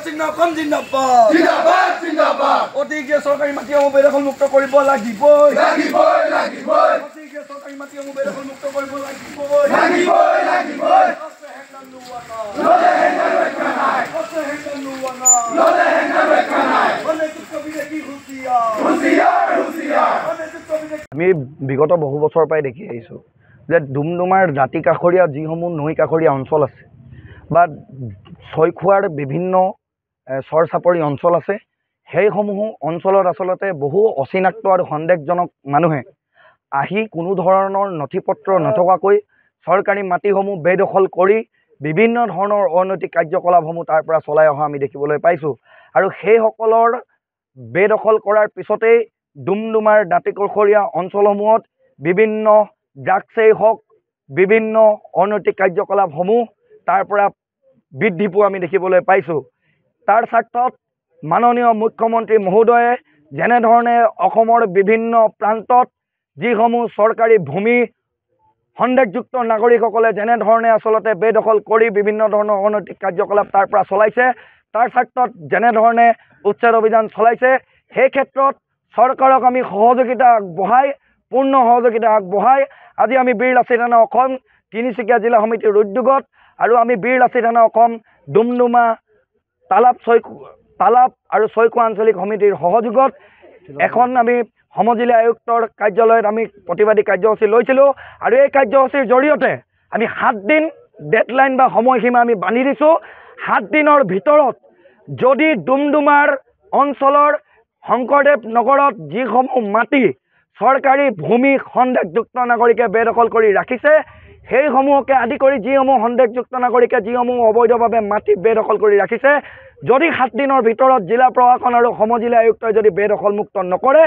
সিং অসম জিন্দাবাদ জিন্দাবাদ জিন্দাবাদ অতিকে সৰকাৰি মাটিসমূহ বেদখল মুক্ত কৰিব লাগিবই লাগিবই লাগিবই অতিকে সৰকাৰি মাটিসমূহ বেদখল মুক্ত কৰিব লাগিবই লাগিবই লাগিবই ললে হেঙ্গা ৰক্ষা নাই অসে হেঙ্গা নুৱানা ললে হেঙ্গা ৰক্ষা নাই অনেক কবিৰে হুঁচিয়াৰ আমি বিগত বহু বছৰৰ পৰাই দেখি আহিছোঁ যে ডুমডুমাৰ দাঁতি কাষৰীয়া যিসমূহ নৈ কাষৰীয়া অঞ্চল আছে বা ছয়খোৱাৰ বিভিন্ন চৰ চাপৰি অঞ্চল আছে সেইসমূহ অঞ্চলত আচলতে বহু অচিনাক্ত আৰু সন্দেহজনক মানুহে আহি কোনো ধৰণৰ নথি পত্ৰ নথকাকৈ চৰকাৰী মাটিসমূহ বেদখল কৰি বিভিন্ন ধৰণৰ অনৈতিক কাৰ্যকলাপসমূহ তাৰ পৰা চলাই অহা আমি দেখিবলৈ পাইছোঁ আৰু সেইসকলৰ বেদখল কৰাৰ পিছতেই ডুমডুমাৰ দাঁতি কাষৰীয়া অঞ্চলসমূহত বিভিন্ন ড্ৰাগছেই হওক বিভিন্ন অনৈতিক কাৰ্যকলাপসমূহ তাৰ পৰা বৃদ্ধি পোৱা আমি দেখিবলৈ পাইছোঁ তাৰ স্বাৰ্থত মাননীয় মুখ্যমন্ত্ৰী মহোদয়ে যেনেধৰণে অসমৰ বিভিন্ন প্ৰান্তত যিসমূহ চৰকাৰী ভূমি সন্দেহযুক্ত নাগৰিকসকলে যেনেধৰণে আচলতে বেদখল কৰি বিভিন্ন ধৰণৰ অনৈতিক কাৰ্যকলাপ তাৰ পৰা চলাইছে তাৰ স্বাৰ্থত যেনেধৰণে উচ্ছেদ অভিযান চলাইছে সেই ক্ষেত্ৰত চৰকাৰক আমি সহযোগিতা আগবঢ়াই পূৰ্ণ সহযোগিতা আগবঢ়াই আজি আমি বীৰ লাচিত থানা অসম তিনিচুকীয়া জিলা সমিতিৰ উদ্যোগত আৰু আমি বীৰ লাচিত থানা অসম ডুমডুমা তালাপ আৰু ছয়খোৱা আঞ্চলিক সমিতিৰ সহযোগত এখন আমি সমজিলা আয়ুক্তৰ কাৰ্যালয়ত আমি প্ৰতিবাদী কাৰ্যসূচী লৈছিলোঁ আৰু এই কাৰ্যসূচীৰ জৰিয়তে আমি 7 দিন ডেডলাইন বা সময়সীমা আমি বান্ধি দিছোঁ 7 দিনৰ ভিতৰত যদি ডুমডুমাৰ অঞ্চলৰ শংকৰদেৱ নগৰত যিসমূহ মাটি চৰকাৰী ভূমি সন্দেহযুক্ত নাগৰিকে বেদখল কৰি ৰাখিছে সেইসমূহকে আদি কৰি যিসমূহ সন্দেহযুক্ত নাগৰিকে যিসমূহ অবৈধভাৱে মাটি বেদখল কৰি ৰাখিছে যদি 7 দিনৰ ভিতৰত জিলা প্ৰশাসন আৰু সমজিলা আয়ুক্তই যদি বেদখল মুক্ত নকৰে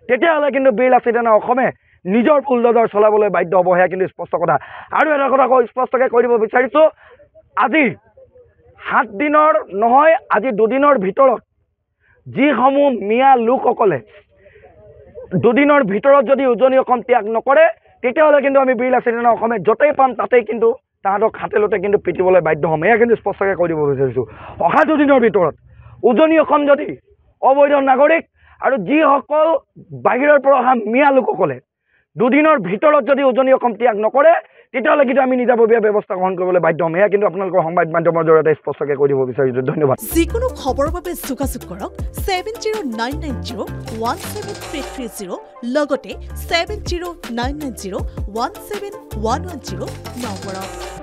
তেতিয়াহ'লে কিন্তু বীৰ লাচিত থানা অসমে নিজৰ বুলডোজাৰ চলাবলৈ বাধ্য হ'ব সেয়া কিন্তু স্পষ্ট কথা আৰু এটা কথা স্পষ্টকৈ কৈ দিব বিচাৰিছোঁ আজি 7 দিনৰ নহয় আজি 2 দিনৰ ভিতৰত যিসমূহ মিয়া লোকসকলে 2 দিনৰ ভিতৰত যদি উজনি অসম ত্যাগ নকৰে তেতিয়াহ'লে কিন্তু আমি বীৰ লাচিত থানা অসমে য'তেই পাম তাতেই কিন্তু তাহাঁতক হাতেলতে কিন্তু পিটিবলৈ বাধ্য হ'ম এয়া কিন্তু স্পষ্টকৈ কৈ দিব বিচাৰিছোঁ অহা 2 দিনৰ ভিতৰত উজনি অসম যদি অবৈধ নাগৰিক আৰু যিসকল বাহিৰৰ পৰা অহা মিয়া লোকসকলে 2 দিনৰ ভিতৰত যদি উজনি অসম ত্যাগ নকৰে তেতিয়াহ'লে কিন্তু আমি নিজাববীয়া ব্যৱস্থা গ্ৰহণ কৰিবলৈ বাধ্য হ'ম এয়া কিন্তু আপোনালোকৰ সংবাদ মাধ্যমৰ জৰিয়তে স্পষ্টকৈ কৈ দিব বিচাৰিছোঁ ধন্যবাদ যিকোনো খবৰৰ বাবে যোগাযোগ কৰক 7099017330 লগতে 7099017110 নম্বৰত